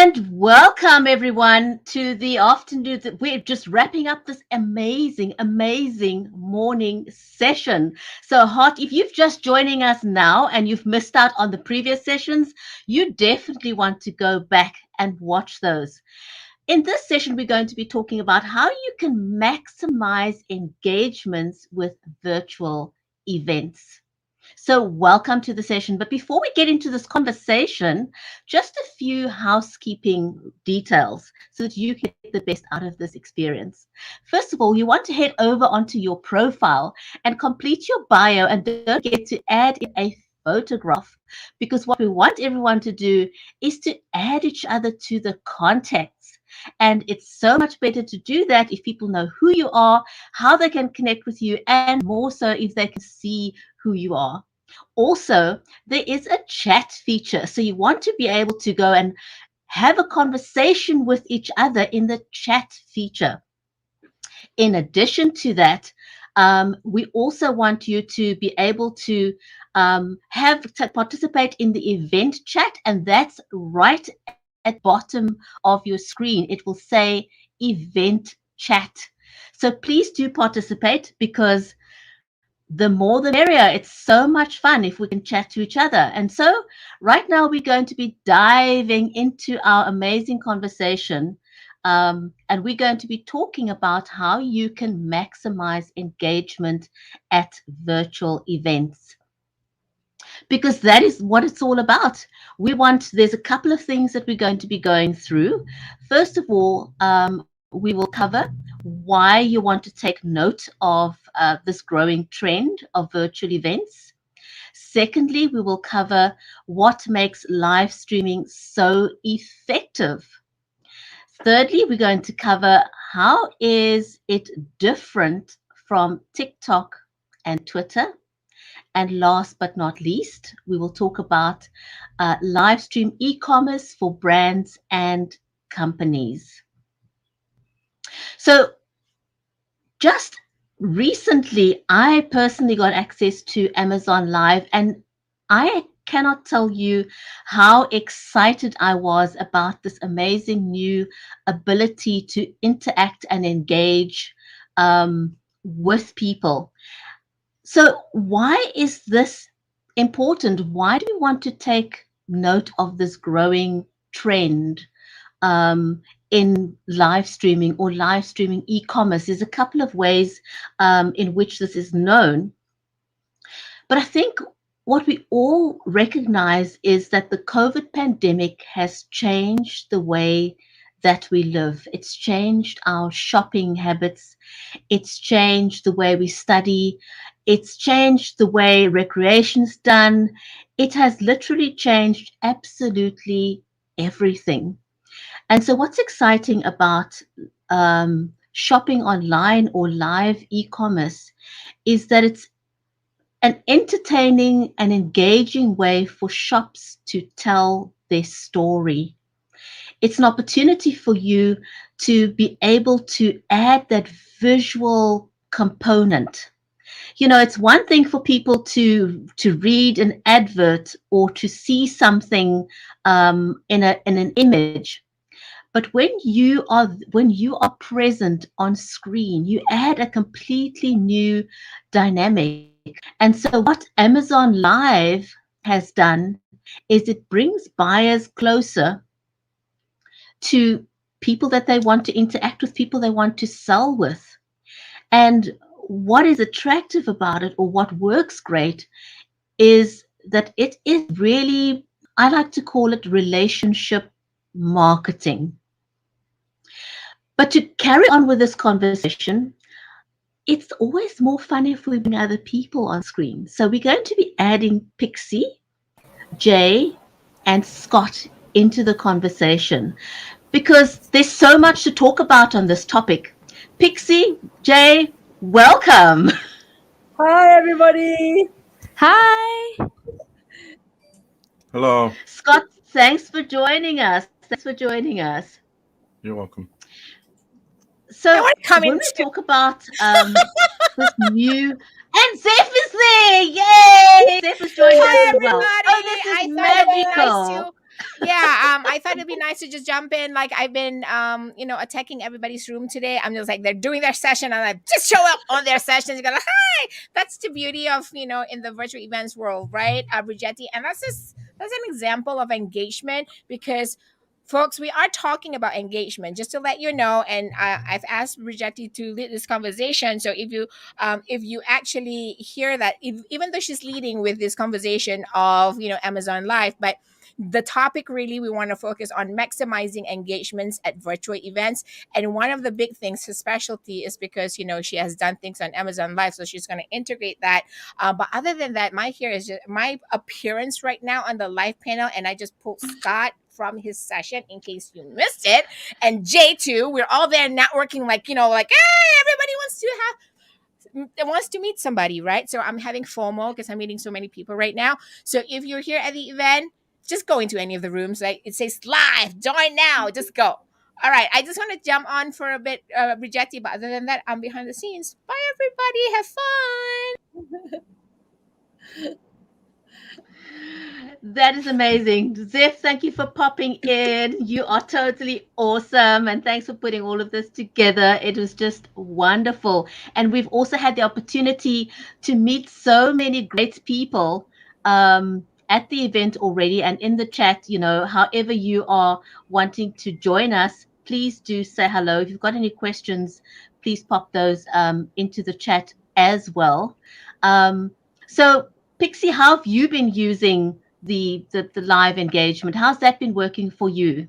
And welcome everyone to the afternoon. We're just wrapping up this amazing morning session. So hot. If you've just joining us now and you've missed out on the previous sessions, you definitely want to go back and watch those. In this session, we're going to be talking about how you can maximize engagements with virtual events. So, welcome to the session. But before we get into this conversation, just a few housekeeping details so that you can get the best out of this experience. First of all, you want to head over onto your profile and complete your bio, and don't forget to add in a photograph, because what we want everyone to do is to add each other to the contacts. And it's so much better to do that if people know who you are, how they can connect with you, and more so if they can see who you are. Also, there is a chat feature. So you want to be able to go and have a conversation with each other in the chat feature. In addition to that, we also want you to be able to participate in the event chat, and that's right at the bottom of your screen. It will say event chat. So please do participate, because the more the merrier. It's so much fun if we can chat to each other. And so right now we're going to be diving into our amazing conversation. And we're going to be talking about how you can maximize engagement at virtual events, because that is what it's all about. There's a couple of things that we're going to be going through. First of all, we will cover why you want to take note of this growing trend of virtual events. Secondly, we will cover what makes live streaming so effective. Thirdly, we're going to cover how is it different from TikTok and Twitter. And last but not least, we will talk about live stream e-commerce for brands and companies. So just recently, I personally got access to Amazon Live, and I cannot tell you how excited I was about this amazing new ability to interact and engage with people. So why is this important? Why do we want to take note of this growing trend in live streaming or live streaming e-commerce? There's a couple of ways in which this is known. But I think what we all recognize is that the COVID pandemic has changed the way that we live. It's changed our shopping habits. It's changed the way we study. It's changed the way recreation's done. It has literally changed absolutely everything. And so what's exciting about shopping online or live e-commerce is that it's an entertaining and engaging way for shops to tell their story. It's an opportunity for you to be able to add that visual component. You know, it's one thing for people to read an advert or to see something in an image, but when you are present on screen, you add a completely new dynamic. And so what Amazon Live has done is it brings buyers closer to people that they want to interact with, people they want to sell with. And what is attractive about it, or what works great, is that it is really, I like to call it relationship marketing. But to carry on with this conversation, it's always more fun if we bring other people on screen. So we're going to be adding Pixie, Jay, and Scott into the conversation, because there's so much to talk about on this topic. Pixie, Jay, welcome. Hi, everybody. Hi. Hello. Scott, thanks for joining us. You're welcome. So when we talk about this new, and Zeph is there, yay! Zeph is joining us as well. Everybody. Oh, this is magical. Yeah, I thought it'd be nice to just jump in. Like I've been, attacking everybody's room today. I'm just like they're doing their session, and I just show up on their sessions. You go like, hi. That's the beauty of in the virtual events world, right, Bridgetti? And that's an example of engagement because. Folks, we are talking about engagement, just to let you know, and I've asked Bridgetti to lead this conversation. So if you actually hear that, even though she's leading with this conversation of Amazon Live, but the topic really we want to focus on maximizing engagements at virtual events. And one of the big things, her specialty, is because she has done things on Amazon Live, so she's going to integrate that. But other than that, my here is just my appearance right now on the live panel, and I just pulled Scott from his session in case you missed it, and Jay too. We're all there networking, like hey, everybody wants to meet somebody, right? So I'm having FOMO because I'm meeting so many people right now. So if you're here at the event, just go into any of the rooms. Like it says live, join now, just go. All right, I just want to jump on for a bit, Bridgetti, but other than that, I'm behind the scenes. Bye, everybody. Have fun. That is amazing. Zeph, thank you for popping in. You are totally awesome. And thanks for putting all of this together. It was just wonderful. And we've also had the opportunity to meet so many great people at the event already and in the chat. However you are wanting to join us, please do say hello. If you've got any questions, please pop those into the chat as well. So, Pixie, how have you been using the live engagement? How's that been working for you?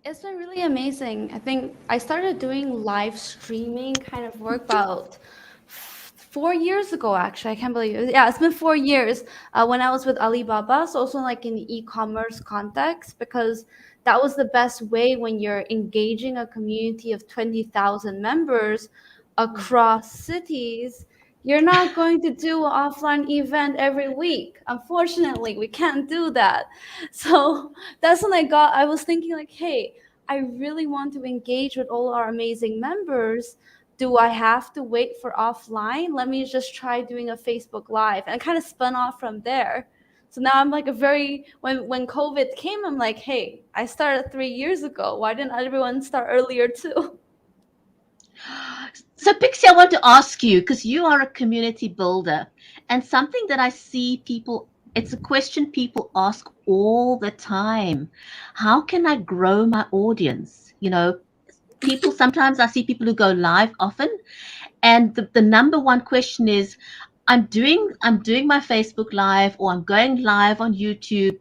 It's been really amazing. I think I started doing live streaming kind of work about 4 years ago, actually. I can't believe it. Yeah, it's been 4 years when I was with Alibaba. So also like in the e-commerce context, because that was the best way when you're engaging a community of 20,000 members across cities. You're not going to do an offline event every week. Unfortunately, we can't do that. So that's when I was thinking like, hey, I really want to engage with all our amazing members. Do I have to wait for offline? Let me just try doing a Facebook Live, and kind of spun off from there. So now I'm like when COVID came, I'm like, hey, I started 3 years ago. Why didn't everyone start earlier too? So, Pixie, I want to ask you because you are a community builder, and something that I see people, it's a question people ask all the time. How can I grow my audience? People sometimes I see people who go live often, and the number one question is, I'm doing my Facebook Live or I'm going live on YouTube,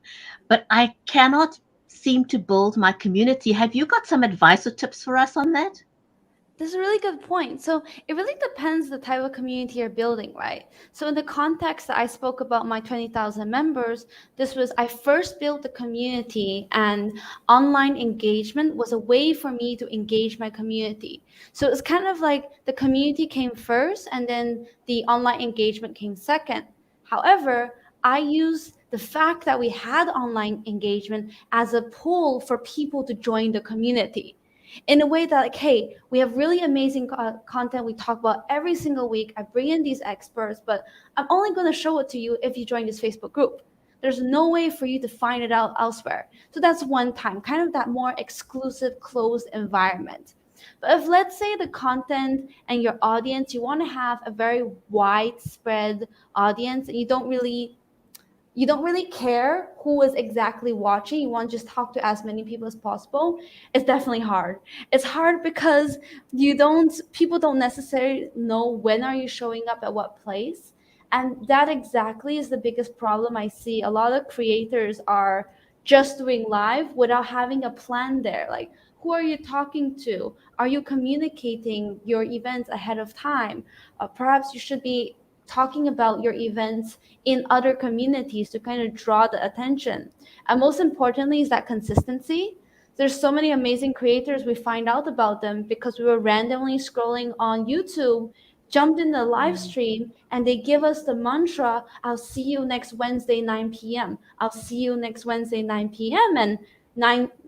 but I cannot seem to build my community. Have you got some advice or tips for us on that? That's a really good point. So it really depends the type of community you're building, right? So in the context that I spoke about my 20,000 members, this was I first built the community, and online engagement was a way for me to engage my community. So it's kind of like the community came first and then the online engagement came second. However, I used the fact that we had online engagement as a pull for people to join the community in a way that like, hey, we have really amazing content we talk about every single week. I bring in these experts, but I'm only going to show it to you if you join this Facebook group. There's no way for you to find it out elsewhere. So that's one time, kind of that more exclusive, closed environment. But if, let's say, the content and your audience, you want to have a very widespread audience, and you don't really care who is exactly watching. You want to just talk to as many people as possible. It's definitely hard. It's hard because people don't necessarily know when are you showing up at what place. And that exactly is the biggest problem I see. A lot of creators are just doing live without having a plan there. Like, who are you talking to? Are you communicating your events ahead of time? Perhaps you should be talking about your events in other communities to kind of draw the attention. And most importantly is that consistency. There's so many amazing creators, we find out about them because we were randomly scrolling on YouTube, jumped in the live stream, and they give us the mantra, I'll see you next Wednesday 9 p.m. I'll see you next Wednesday 9 p.m. And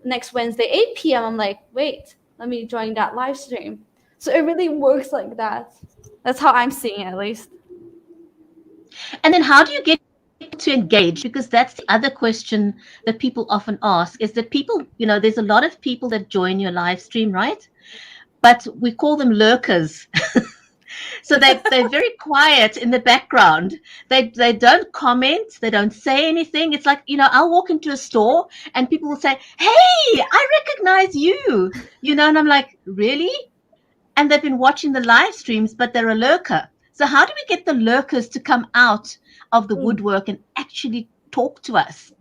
next Wednesday 8 p.m. I'm like, wait, let me join that live stream. So it really works like that. That's how I'm seeing it, at least. And then how do you get to engage, because that's the other question that people often ask, is that people, there's a lot of people that join your live stream, right? But we call them lurkers. So they're very quiet in the background. They don't comment, they don't say anything. It's like, I'll walk into a store and people will say, "Hey, I recognize you." And I'm like, "Really?" And they've been watching the live streams, but they're a lurker. So how do we get the lurkers to come out of the Mm. woodwork and actually talk to us?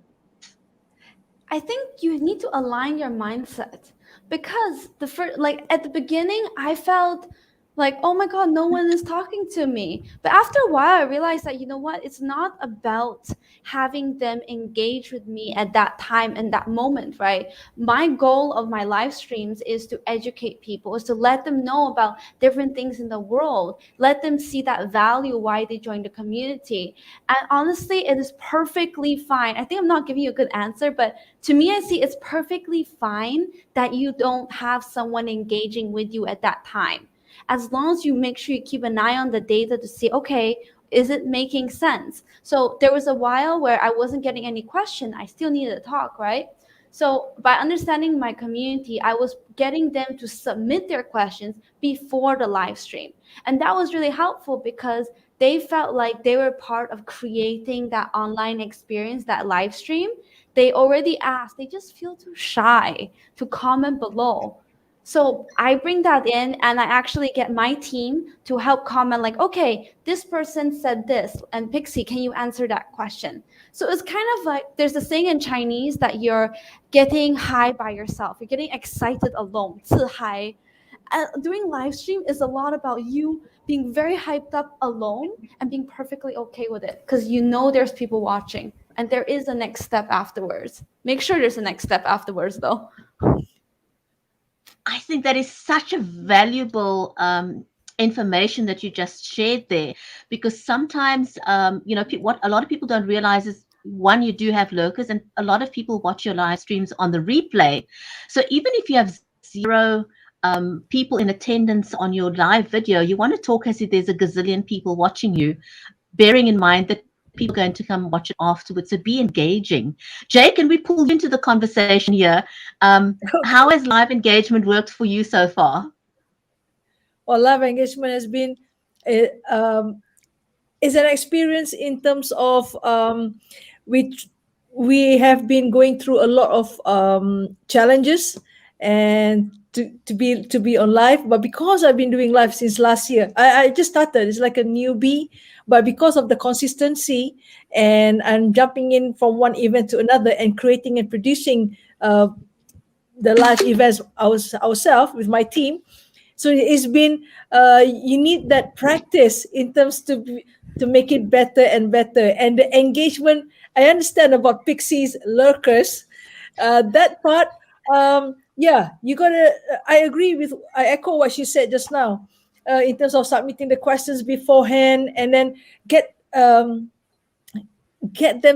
I think you need to align your mindset, because the first, like at the beginning, I felt like, oh my God, no one is talking to me. But after a while, I realized that, you know what, it's not about having them engage with me at that time and that moment, right? My goal of my live streams is to educate people, is to let them know about different things in the world, let them see that value, why they join the community. And honestly, it is perfectly fine. I think I'm not giving you a good answer, but to me, I see it's perfectly fine that you don't have someone engaging with you at that time. As long as you make sure you keep an eye on the data to see, okay, is it making sense? So there was a while where I wasn't getting any question. I still needed to talk, right? So by understanding my community, I was getting them to submit their questions before the live stream. And that was really helpful because they felt like they were part of creating that online experience, that live stream. They already asked, they just feel too shy to comment below. So I bring that in and I actually get my team to help comment, like, okay, this person said this, and Pixie, can you answer that question? So it's kind of like, there's a saying in Chinese that you're getting high by yourself, you're getting excited alone, 自嗨. Doing live stream is a lot about you being very hyped up alone and being perfectly okay with it, because there's people watching and there is a next step afterwards. Make sure there's a next step afterwards, though. I think that is such a valuable information that you just shared there, because sometimes, what a lot of people don't realize is, one, you do have lurkers, and a lot of people watch your live streams on the replay. So even if you have zero people in attendance on your live video, you want to talk as if there's a gazillion people watching you, bearing in mind that people are going to come watch it afterwards. So be engaging. Jay, can we pull you into the conversation here? How has live engagement worked for you so far? Well, live engagement has been is an experience in terms of we have been going through a lot of challenges, and to be on live. But because I've been doing live since last year, I just started. It's like a newbie, but because of the consistency, and I'm jumping in from one event to another and creating and producing the live events ourselves with my team. So it's been you need that practice in terms to make it better and better. And the engagement, I understand about Pixie's lurkers, that part. Yeah, you gotta. I agree with. I echo what she said just now, in terms of submitting the questions beforehand, and then get them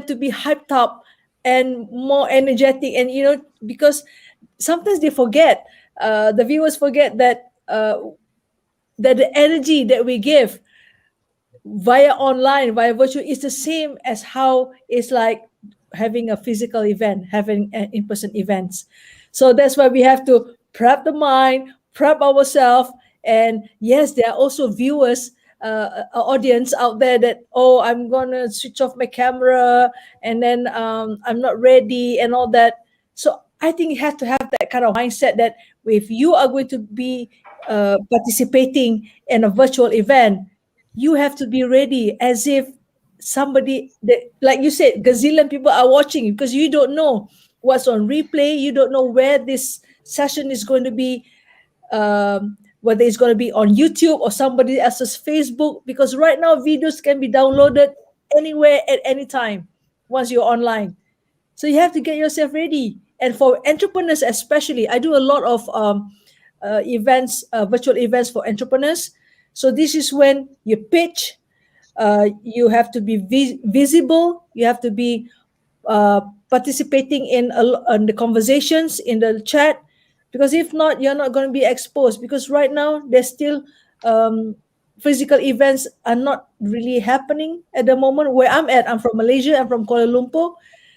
to be hyped up and more energetic. And because sometimes they forget, the viewers forget that the energy that we give via online, via virtual, is the same as how it's like having a physical event, having an in-person events. So that's why we have to prep the mind, prep ourselves. And yes, there are also viewers, audience out there that, oh, I'm gonna switch off my camera, and then I'm not ready and all that. So I think you have to have that kind of mindset, that if you are going to be participating in a virtual event, you have to be ready as if somebody that, like you said, gazillion people are watching you, because you don't know what's on replay. You don't know where this session is going to be, whether it's going to be on YouTube or somebody else's Facebook, because right now videos can be downloaded anywhere at any time once you're online. So you have to get yourself ready. And for entrepreneurs especially, I do a lot of events, virtual events for entrepreneurs. So this is when you pitch. You have to be visible. You have to be participating in the conversations in the chat, because if not, you're not going to be exposed. Because right now there's still physical events are not really happening at the moment where I'm at. I'm from Malaysia, I'm from Kuala Lumpur.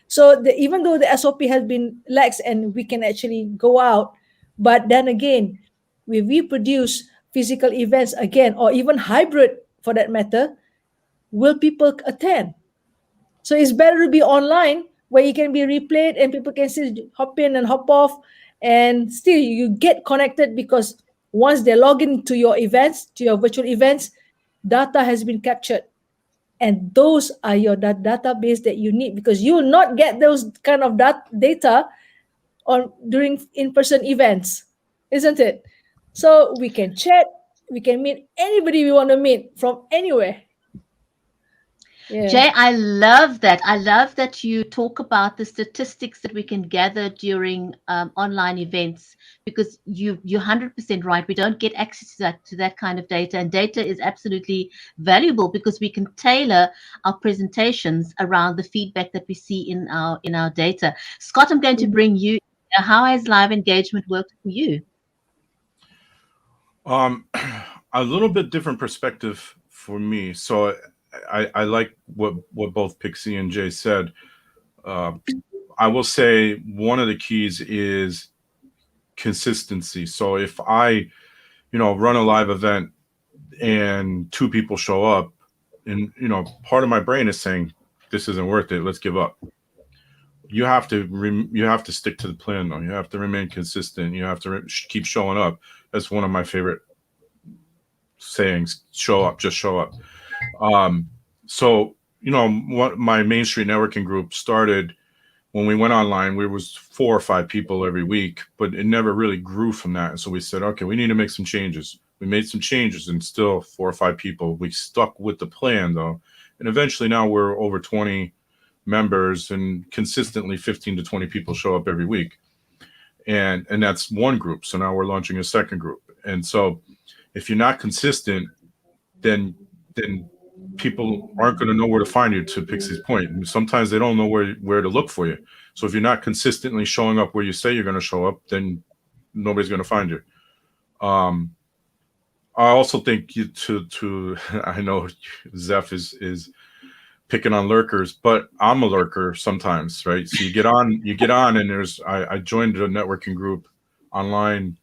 So even though the SOP has been lax and we can actually go out, but then again, if we produce physical events again, or even hybrid for that matter, will people attend? So it's better to be online where you can be replayed and people can still hop in and hop off, and still you get connected, because once they log into your events, to your virtual events, data has been captured. And those are your database that you need, because you will not get those kind of data on during in-person events, isn't it? So we can chat, we can meet anybody we want to meet from anywhere. Yeah. Jay, I love that. I love that you talk about the statistics that we can gather during online events, because you're 100% right. We don't get access to that kind of data, and data is absolutely valuable because we can tailor our presentations around the feedback that we see in our data. Scott, I'm going to bring you. How has live engagement worked for you? Um, a little bit different perspective for me. So I like what both Pixie and Jay said. Uh, I will say one of the keys is consistency. So if I, run a live event and two people show up, and part of my brain is saying this isn't worth it, let's give up. You have to stick to the plan, though. You have to remain consistent. You have to keep showing up. That's one of my favorite sayings: show up, just show up. So what my Main Street networking group started when we went online. We was 4 or 5 people every week, but it never really grew from that. And so we said, okay, we need to make some changes. We made some changes, and still 4 or 5 people. We stuck with the plan, though, and eventually now we're over 20 members, and consistently 15 to 20 people show up every week. And that's one group. So now we're launching a second group. And so if you're not consistent, then people aren't going to know where to find you, to Pixie's point. And sometimes they don't know where to look for you. So if you're not consistently showing up where you say you're going to show up, then nobody's going to find you. I also think I know Zeph is picking on lurkers, but I'm a lurker sometimes, right? So you get on, and I joined a networking group online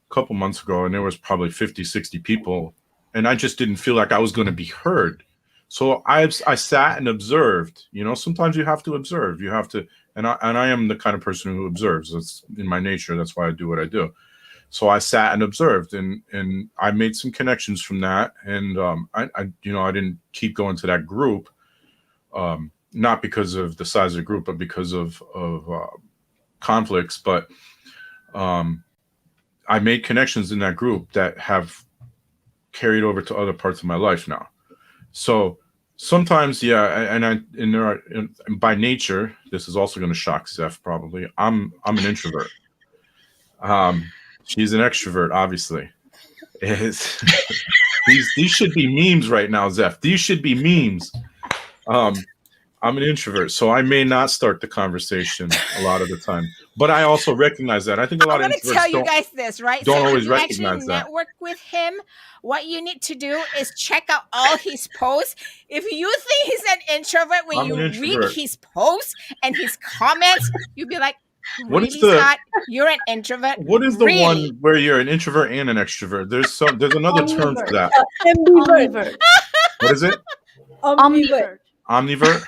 a couple months ago, and there was probably 50, 60 people, and I just didn't feel like I was going to be heard. So I sat and observed. Sometimes you have to observe. You have to, and I am the kind of person who observes. That's in my nature. That's why I do what I do. So I sat and observed, and I made some connections from that. And I didn't keep going to that group, not because of the size of the group, but because of conflicts. But I made connections in that group that have carried over to other parts of my life now. So sometimes, yeah, and there are, and by nature, this is also going to shock Zeph probably. I'm an introvert. She's an extrovert, obviously. These should be memes right now, Zeph. These should be memes. I'm an introvert, so I may not start the conversation a lot of the time. But I also recognize that. I think a lot of introverts I'm going to tell you guys this, right? don't so always if you recognize actually that. network with him, what you need to do is check out all his posts. If you think he's an introvert, when you read his posts and his comments, you'll be like, What really, is the- Scott? You're an introvert? What is the Really? one where you're an introvert and an extrovert? There's another term for that. Ambivert. What is it? Ambivert. Omnivert?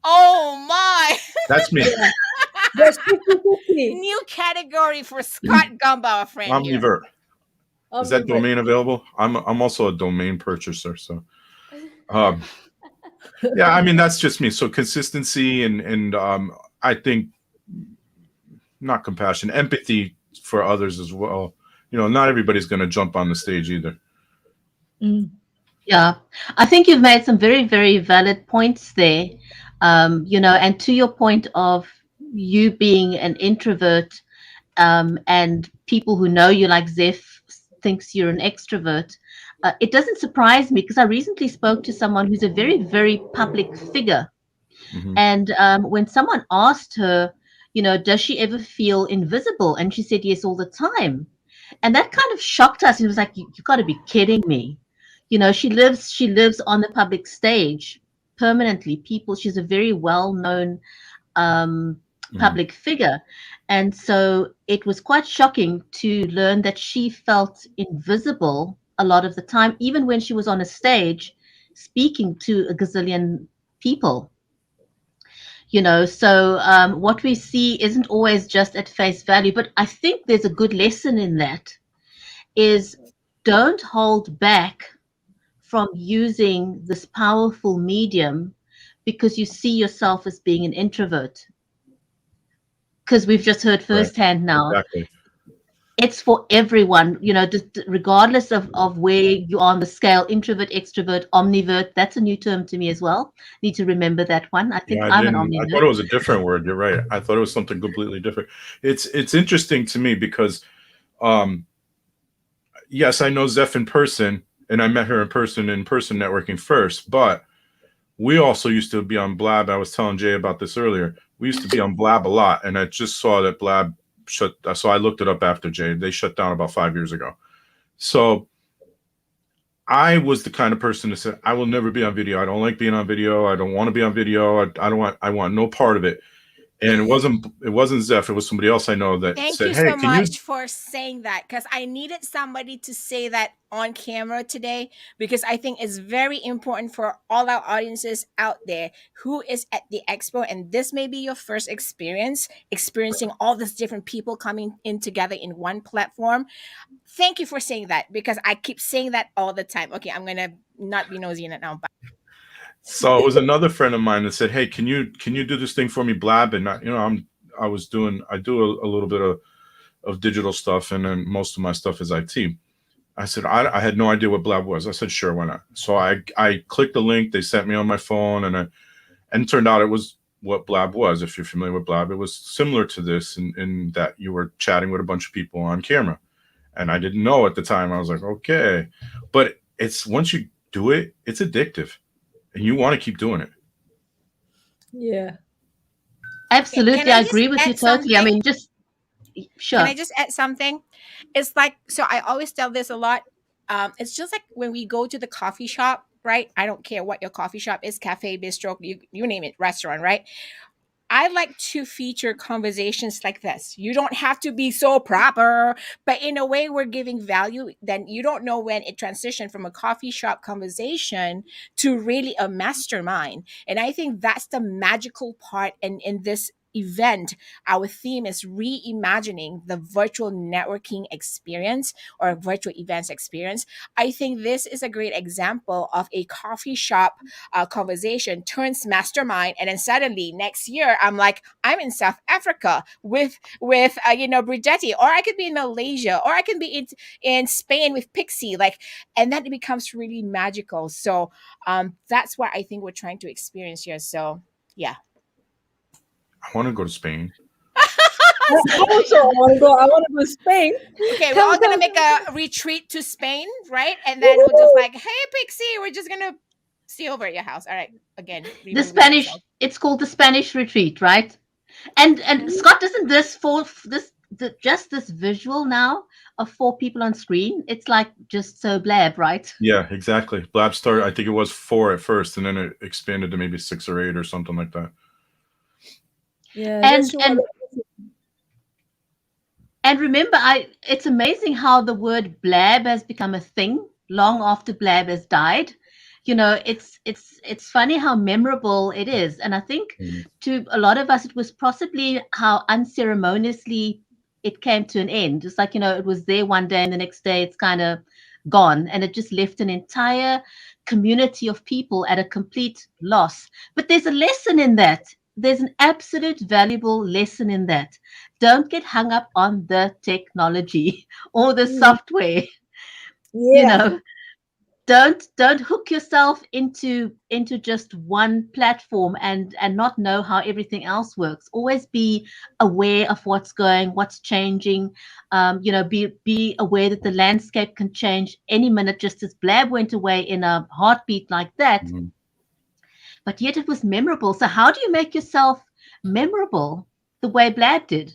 Oh my! That's me. That's 50-50. New category for Scott Gumbo, our friend here. Omnivert. Is that Ambivert. domain available? I'm also a domain purchaser, so yeah, I mean that's just me. So consistency and I think not compassion, empathy for others as well. Not everybody's going to jump on the stage either. Mm. Yeah, I think you've made some very, very valid points there. And to your point of you being an introvert, and people who know you, like Zeph, thinks you're an extrovert. It doesn't surprise me, because I recently spoke to someone who's a very, very public figure. Mhm. And when someone asked her, does she ever feel invisible? And she said, yes, all the time. And that kind of shocked us. It was like, you got to be kidding me. She lives on the public stage permanently. She's a very well-known um, Mhm. public figure. And so it was quite shocking to learn that she felt invisible a lot of the time, even when she was on a stage speaking to a gazillion people. So what we see isn't always just at face value, but I think there's a good lesson in that is don't hold back from using this powerful medium because you see yourself as being an introvert. Because we've just heard Right. firsthand now, Exactly. it's for everyone, regardless of where you are on the scale, introvert, extrovert, omnivert. That's a new term to me as well. Need to remember that one. I think Yeah, I I'm an didn't. I thought omnivert. it was a different word. You're right. I thought it was something completely different. It's interesting to me because, um, yes, I know Zeph in person, and I met her in person networking first. But we also used to be on Blab. I was telling Jay about this earlier. We used to be on Blab a lot, and I just saw that Blab shut. So I looked it up after Jay. They shut down about 5 years ago. So I was the kind of person that said, I will never be on video. I don't like being on video. I don't want to be on video. I don't want. I want no part of it. And it wasn't Zeph. It was somebody else I know that Thank said, you "Hey, so can you?" much for saying that because I needed somebody to say that on camera today because I think it's very important for all our audiences out there who is at the expo and this may be your first experience experiencing all these different people coming in together in one platform. Thank you for saying that because I keep saying that all the time. Okay, I'm gonna not be nosy in it now. So it was another friend of mine that said, "Hey, can you do this thing for me, Blab?" And I do a little bit of digital stuff, and then most of my stuff is IT. I said I had no idea what Blab was. I said, "Sure, why not?" So I clicked the link. They sent me on my phone, and it turned out it was what Blab was. If you're familiar with Blab, it was similar to this in that you were chatting with a bunch of people on camera. And I didn't know at the time. I was like, okay, but it's once you do it, it's addictive, and you want to keep doing it. Yeah. Can Absolutely, I I just agree with you add totally. I something? mean, just Can sure. I just add something? It's like so I always tell this a lot. It's just like when we go to the coffee shop, right? I don't care what your coffee shop is, cafe, bistro, you name it, restaurant, right? I like to feature conversations like this. You don't have to be so proper, but in a way, we're giving value. Then you don't know when it transitioned from a coffee shop conversation to really a mastermind. And I think that's the magical part. And in this event, our theme is reimagining the virtual networking experience or virtual events experience. I think this is a great example of a coffee shop conversation turns mastermind and then suddenly next year I'm in South Africa with Bridgetti, or I could be in Malaysia, or I can be in Spain with Pixie, and then it becomes really magical. So that's what I think we're trying to experience here. So yeah. I want to go to Spain. I also want to go. I want to go to Spain. Okay, we're Come, all gonna come, make come. a retreat to Spain, right? And then we'll just Woohoo! like, hey Pixie, we're just gonna stay over at your house. All right, again, The removing Spanish, myself. it's called the Spanish retreat, right? And Mhm. Scott, isn't this just this visual now of four people on screen? It's like just so blab, right? Yeah, exactly. Blab started. I think it was four at first, and then it expanded to maybe 6 or 8 or something like that. Yeah, that's And true. and and remember, it's amazing how the word blab has become a thing long after blab has died. It's funny how memorable it is. And I think Mhm. to a lot of us it was possibly how unceremoniously it came to an end. It's like, it was there one day and the next day it's kind of gone. And it just left an entire community of people at a complete loss. But there's a lesson in that. There's an absolute valuable lesson in that. Don't get hung up on the technology or the Mhm. software. You Yeah. know, don't hook yourself into just one platform and not know how everything else works. Always be aware of what's changing. Be aware that the landscape can change any minute, just as Blab went away in a heartbeat like that. Mhm. But yet it was memorable. So how do you make yourself memorable the way Blab did?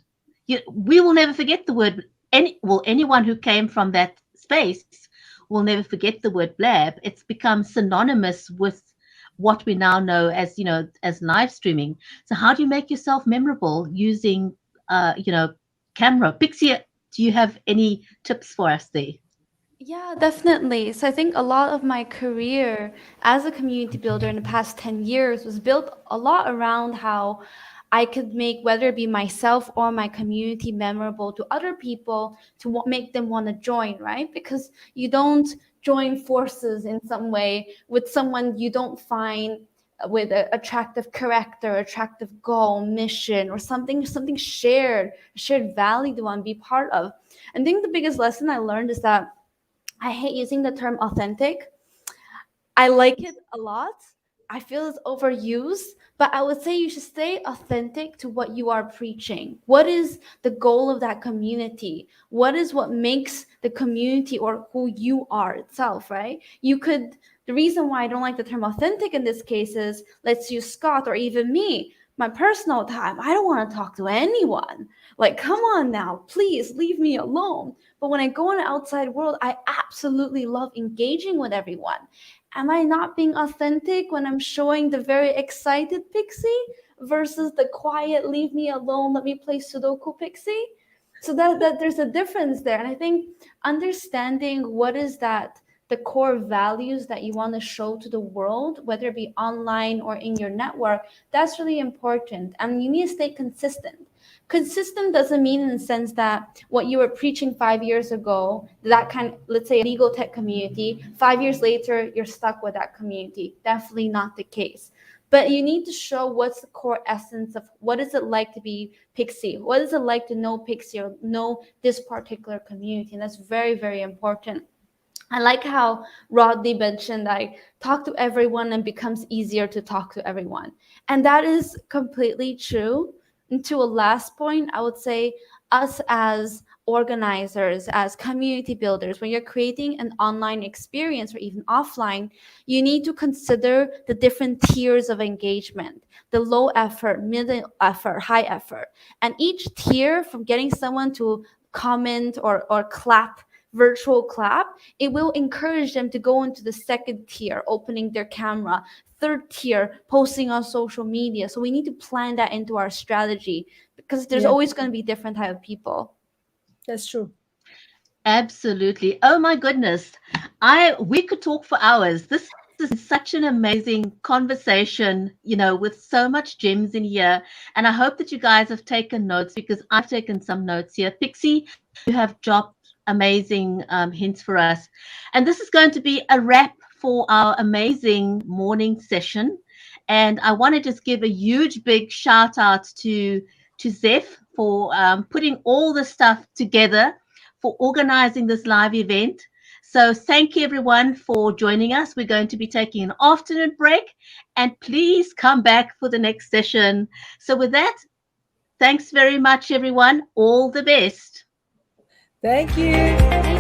We will never forget the word. Anyone who came from that space will never forget the word blab. It's become synonymous with what we now know as, as live streaming. So how do you make yourself memorable using, camera? Pixie, do you have any tips for us there? Yeah, definitely. So I think a lot of my career as a community builder in the past 10 years was built a lot around how I could make whether it be myself or my community memorable to other people to make them want to join, right? Because you don't join forces in some way with someone you don't find with an attractive character, attractive goal, mission, or something shared value to want to be part of. I think the biggest lesson I learned is that I hate using the term authentic. I like it a lot. I feel it's overused, but I would say you should stay authentic to what you are preaching. What is the goal of that community? What is what makes the community or who you are itself, right? The reason why I don't like the term authentic in this case is, let's use Scott or even me, my personal time. I don't want to talk to anyone. Like, come on now, please leave me alone. But when I go in the outside world, I absolutely love engaging with everyone. Am I not being authentic when I'm showing the very excited Pixie versus the quiet, leave me alone, let me play Sudoku Pixie? So that there's a difference there. And I think understanding what is that the core values that you want to show to the world, whether it be online or in your network, that's really important. And you need to stay consistent. Consistent doesn't mean in the sense that what you were preaching 5 years ago, that kind, let's say a legal tech community, 5 years later, you're stuck with that community. Definitely not the case. But you need to show what's the core essence of what is it like to be Pixie? What is it like to know Pixie or know this particular community? And that's very, very important. I like how Rodney mentioned I talk to everyone and becomes easier to talk to everyone. And that is completely true. And to a last point, I would say us as organizers, as community builders, when you're creating an online experience or even offline, you need to consider the different tiers of engagement, the low effort, middle effort, high effort. And each tier, from getting someone to comment or clap, virtual clap, it will encourage them to go into the second tier, opening their camera, third tier, posting on social media. So we need to plan that into our strategy because there's Yeah, always going to be different type of people. that's true. Absolutely. Oh my goodness. We could talk for hours. This is such an amazing conversation, with so much gems in here. And I hope that you guys have taken notes because I've taken some notes here. Pixie, you have dropped amazing hints for us. And this is going to be a wrap for our amazing morning session. And I want to just give a huge big shout out to Zeph for putting all the stuff together, for organizing this live event. So thank you everyone for joining us. We're going to be taking an afternoon break and please come back for the next session. So with that, thanks very much everyone. All the best. Thank you.